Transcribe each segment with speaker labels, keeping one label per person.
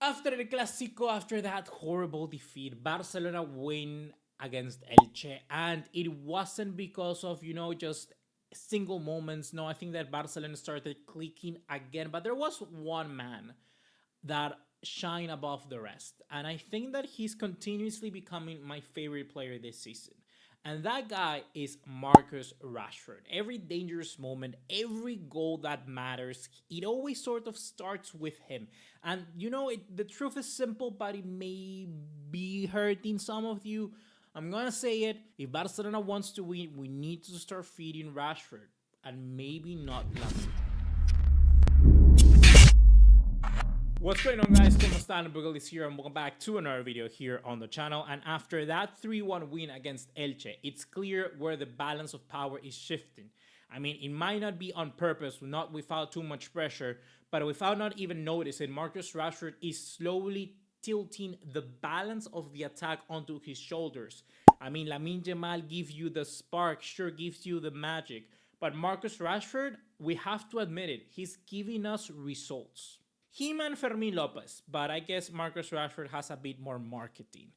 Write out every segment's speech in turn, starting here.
Speaker 1: After the Clásico, after that horrible defeat, Barcelona win against Elche, and it wasn't because of, just single moments. No, I think that Barcelona started clicking again, but there was one man that shine above the rest, and I think that he's continuously becoming my favorite player this season. And that guy is Marcus Rashford. Every dangerous moment, every goal that matters, it always sort of starts with him. And the truth is simple, but it may be hurting some of you. I'm gonna say it. If Barcelona wants to win, we need to start feeding Rashford and maybe not Lamine. What's going on, guys? ¿Cómo están? BugaLuis here, and welcome back to another video here on the channel. And after that 3-1 win against Elche, it's clear where the balance of power is shifting. I mean, it might not be on purpose, not without too much pressure, but without not even noticing, Marcus Rashford is slowly tilting the balance of the attack onto his shoulders. I mean, Lamine Yamal gives you the spark, sure gives you the magic, but Marcus Rashford, we have to admit it, he's giving us results. Him and Fermin Lopez, but I guess Marcus Rashford has a bit more marketing.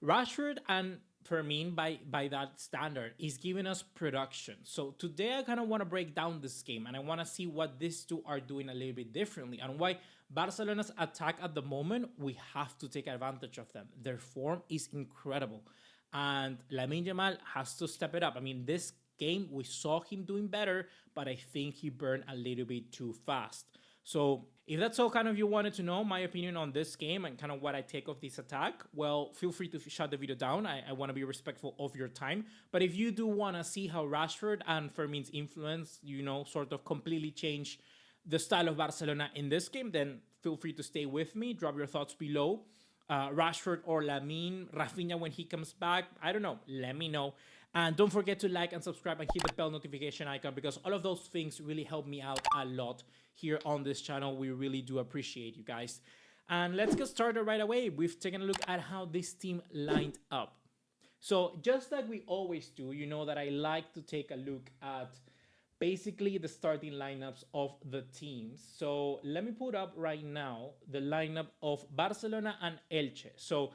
Speaker 1: Rashford and Fermin, by that standard, is giving us production. So today I kind of want to break down this game, and I want to see what these two are doing a little bit differently, and why Barcelona's attack at the moment, we have to take advantage of them. Their form is incredible, and Lamine Yamal has to step it up. I mean, this game, we saw him doing better, but I think he burned a little bit too fast. So if that's all kind of you wanted to know, my opinion on this game and kind of what I take of this attack, well, feel free to shut the video down. I want to be respectful of your time. But if you do want to see how Rashford and Fermin's influence, sort of completely change the style of Barcelona in this game, then feel free to stay with me. Drop your thoughts below. Rashford or Lamine, Rafinha when he comes back, I don't know, let me know. And don't forget to like and subscribe and hit the bell notification icon, because all of those things really help me out a lot here on this channel. We really do appreciate you guys. And let's get started right away. We've taken a look at how this team lined up. So just like we always do, you know that I like to take a look at basically the starting lineups of the teams. So let me put up right now the lineup of Barcelona and Elche. So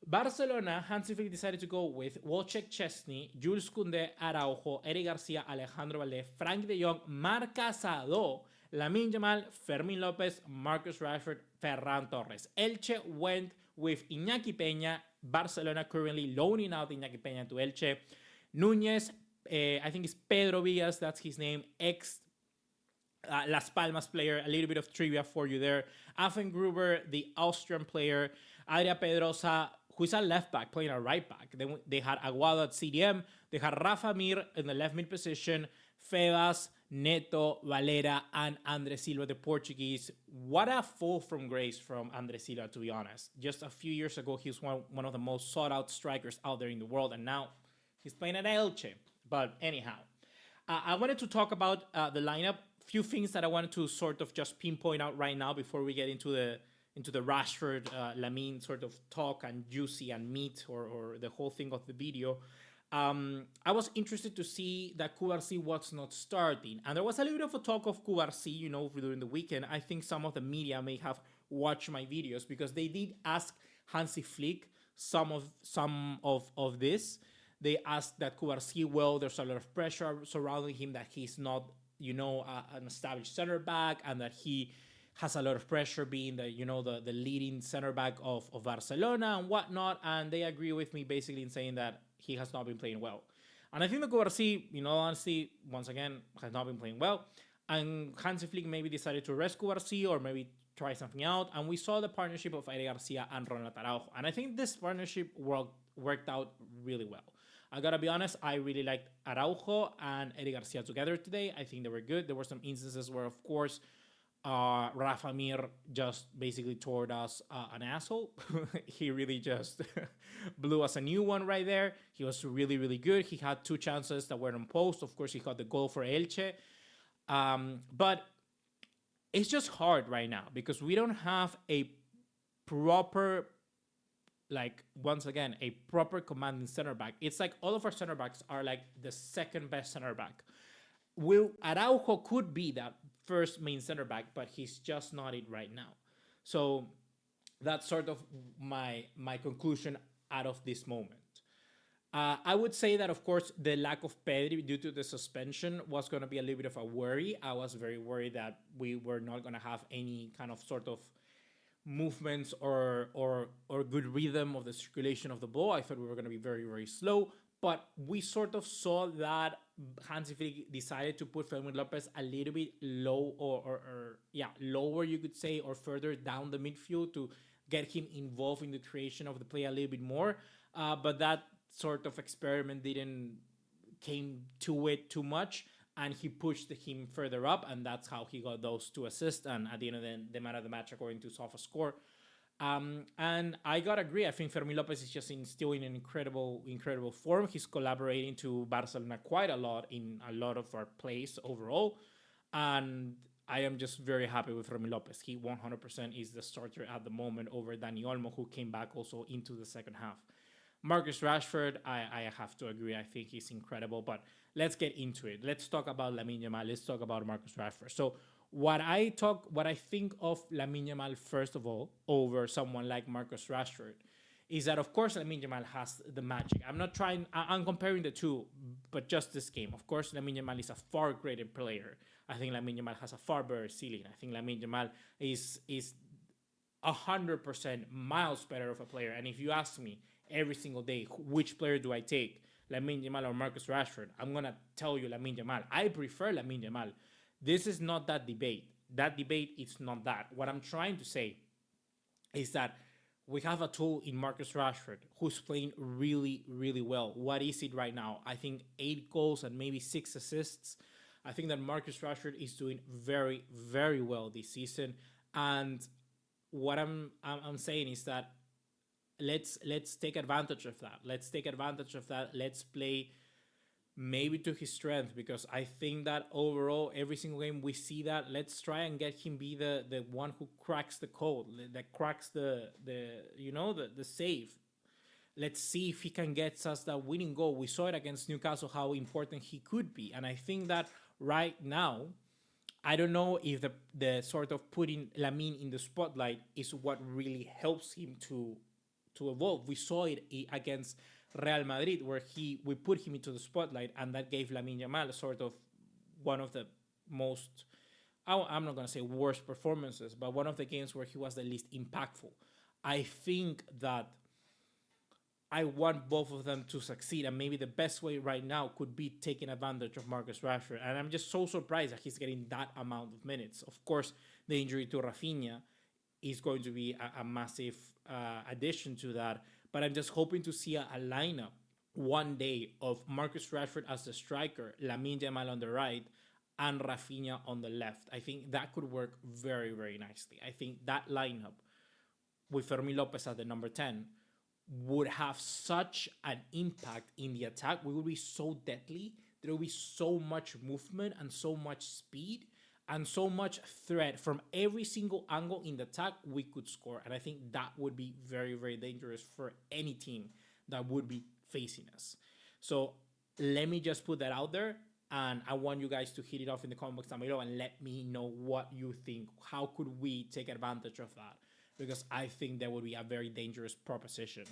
Speaker 1: Barcelona, Hansi Flick decided to go with Wojciech Szczesny, Jules Koundé, Araujo, Eric Garcia, Alejandro Valde, Frank de Jong, Marc Casado, Lamine Yamal, Fermin Lopez, Marcus Rashford, Ferran Torres. Elche went with Iñaki Peña, Barcelona currently loaning out Iñaki Peña to Elche. Núñez, I think it's Pedro Villas, that's his name, ex Las Palmas player. A little bit of trivia for you there. Affengruber, the Austrian player. Adria Pedrosa, who's a left back, playing a right back. They had Aguado at CDM. They had Rafa Mir in the left mid position. Febas, Neto, Valera, and Andre Silva, the Portuguese. What a fall from grace from Andre Silva, to be honest. Just a few years ago, he was one of the most sought-out strikers out there in the world, and now he's playing at Elche. But anyhow, I wanted to talk about the lineup. Few things that I wanted to sort of just pinpoint out right now before we get into the Rashford, Lamine sort of talk and juicy and meat or the whole thing of the video. I was interested to see that Cubarsí was not starting. And there was a little bit of a talk of Cubarsí, during the weekend. I think some of the media may have watched my videos because they did ask Hansi Flick some of this. They asked that Cubarsí, well, there's a lot of pressure surrounding him, that he's not, an established center back, and that he has a lot of pressure being the leading center back of Barcelona and whatnot. And they agree with me basically in saying that he has not been playing well. And I think that Cubarsí, honestly, once again, has not been playing well. And Hansi Flick maybe decided to rest Cubarsí or maybe try something out. And we saw the partnership of Eric Garcia and Ronald Araujo. And I think this partnership worked out really well. I gotta be honest, I really liked Araujo and Eric Garcia together today. I think they were good. There were some instances where, of course, Rafa Mir just basically tore us an asshole. He really just blew us a new one right there. He was really, really good. He had 2 chances that were on post. Of course, he got the goal for Elche. But it's just hard right now because we don't have a proper, once again, a proper commanding center back. It's like all of our center backs are like the second best center back. Araujo could be that first main center back, but he's just not it right now. So That's sort of my conclusion out of this moment. I would say that, of course, the lack of Pedri due to the suspension was going to be a little bit of a worry. I was very worried that we were not going to have any kind of sort of movements or good rhythm of the circulation of the ball. I thought we were going to be very, very slow, but we sort of saw that Hansi Flick decided to put Fermin Lopez a little bit low or yeah, lower, you could say, or further down the midfield to get him involved in the creation of the play a little bit more. But that sort of experiment didn't came to it too much, and he pushed him further up, and that's how he got those two assists. And at the end of the man of the match, according to SofaScore. And I gotta agree. I think Fermin Lopez is just still in an incredible form. He's collaborating to Barcelona quite a lot in a lot of our plays overall, and I am just very happy with Fermin Lopez. He 100% is the starter at the moment over Dani Olmo, who came back also into the second half. Marcus Rashford, I have to agree. I think he's incredible. But let's get into it. Let's talk about Lamine Yamal. Let's talk about Marcus Rashford. So what I think of Lamine Yamal first of all over someone like Marcus Rashford is that, of course, Lamine Yamal has the magic. I'm comparing the two, but just this game. Of course, Lamine Yamal is a far greater player. I think Lamine Yamal has a far better ceiling. I think Lamine Yamal is 100% miles better of a player. And if you ask me every single day, which player do I take, Lamine Yamal or Marcus Rashford, I'm going to tell you Lamine Yamal. I prefer Lamine Yamal. This is not that debate. That debate is not that. What I'm trying to say is that we have a tool in Marcus Rashford who's playing really, really well. What is it right now? I think 8 goals and maybe 6 assists. I think that Marcus Rashford is doing very, very well this season. And what I'm saying is that let's take advantage of that. Let's take advantage of that. Let's play maybe to his strength, because I think that overall every single game we see that. Let's try and get him be the one who cracks the code, that cracks the save. Let's see if he can get us that winning goal. We saw it against Newcastle how important he could be, and I think that right now, I don't know if the sort of putting Lamine in the spotlight is what really helps him to evolve. We saw it against Real Madrid, where we put him into the spotlight, and that gave Lamine Yamal sort of one of the most, I'm not going to say worst performances, but one of the games where he was the least impactful. I think that I want both of them to succeed, and maybe the best way right now could be taking advantage of Marcus Rashford. And I'm just so surprised that he's getting that amount of minutes. Of course, the injury to Rafinha is going to be a massive addition to that. But I'm just hoping to see a lineup one day of Marcus Rashford as the striker, Lamine Yamal on the right, and Rafinha on the left. I think that could work very, very nicely. I think that lineup with Fermin Lopez at the number 10 would have such an impact in the attack. We would be so deadly. There will be so much movement and so much speed and so much threat from every single angle in the attack. We could score, and I think that would be very, very dangerous for any team that would be facing us. So let me just put that out there, and I want you guys to hit it off in the comment box down below and let me know what you think. How could we take advantage of that? Because I think that would be a very dangerous proposition.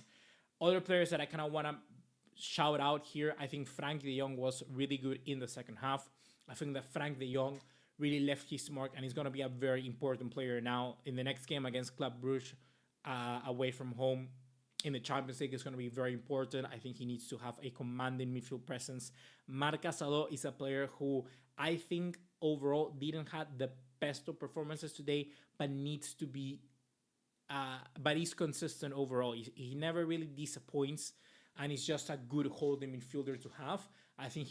Speaker 1: Other players that I kind of want to shout out here, I think Frank de Jong was really good in the second half. I think that Frank de Jong really left his mark, and he's going to be a very important player now in the next game against Club Brugge away from home in the Champions League. Is going to be very important. I think he needs to have a commanding midfield presence. Marcus Rashford is a player who I think overall didn't have the best of performances today, but needs to be, but he's consistent overall. He never really disappoints, and he's just a good holding midfielder to have. I think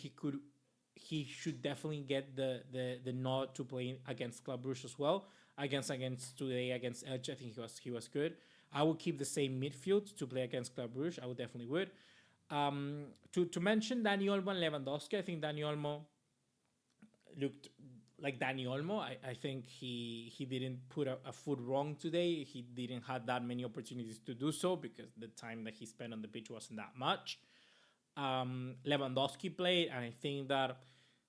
Speaker 1: he should definitely get the nod to play against Club Brugge as well. Against today against Elche, I think he was good. I would keep the same midfield to play against Club Brugge. I would definitely would. To mention Dani Olmo and Lewandowski, I think Dani Olmo looked like Dani Olmo. I think he didn't put a foot wrong today. He didn't have that many opportunities to do so because the time that he spent on the pitch wasn't that much. Lewandowski played, and I think that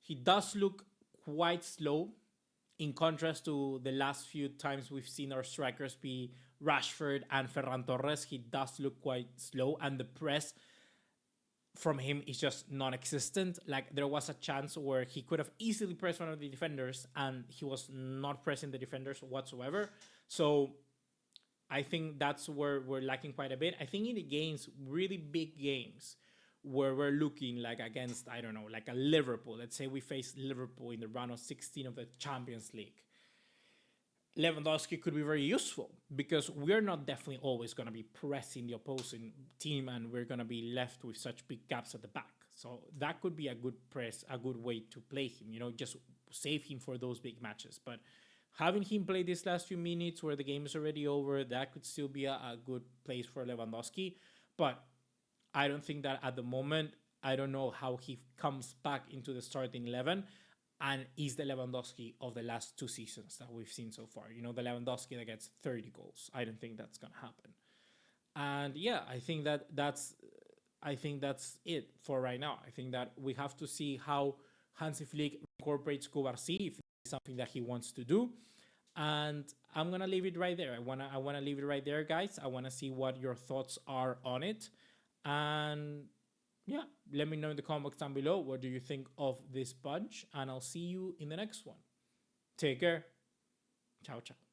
Speaker 1: he does look quite slow in contrast to the last few times we've seen our strikers be Rashford and Ferran Torres, he does look quite slow, and the press from him is just non-existent. Like, there was a chance where he could have easily pressed one of the defenders, and he was not pressing the defenders whatsoever. So I think that's where we're lacking quite a bit. I think in the games, really big games, where we're looking like against, I don't know, like a Liverpool. Let's say we face Liverpool in the round of 16 of the Champions League. Lewandowski could be very useful because we're not definitely always going to be pressing the opposing team, and we're going to be left with such big gaps at the back. So that could be a good way to play him, just save him for those big matches. But having him play these last few minutes where the game is already over, that could still be a good place for Lewandowski. But I don't think that at the moment, I don't know how he comes back into the starting 11 and is the Lewandowski of the last 2 seasons that we've seen so far. The Lewandowski that gets 30 goals. I don't think that's going to happen. And yeah, I think that's it for right now. I think that we have to see how Hansi Flick incorporates Cubarsí, if it's something that he wants to do. And I'm going to leave it right there. I want to leave it right there, guys. I want to see what your thoughts are on it. And yeah, let me know in the comments down below, what do you think of this bunch? And I'll see you in the next one. Take care. Ciao, ciao.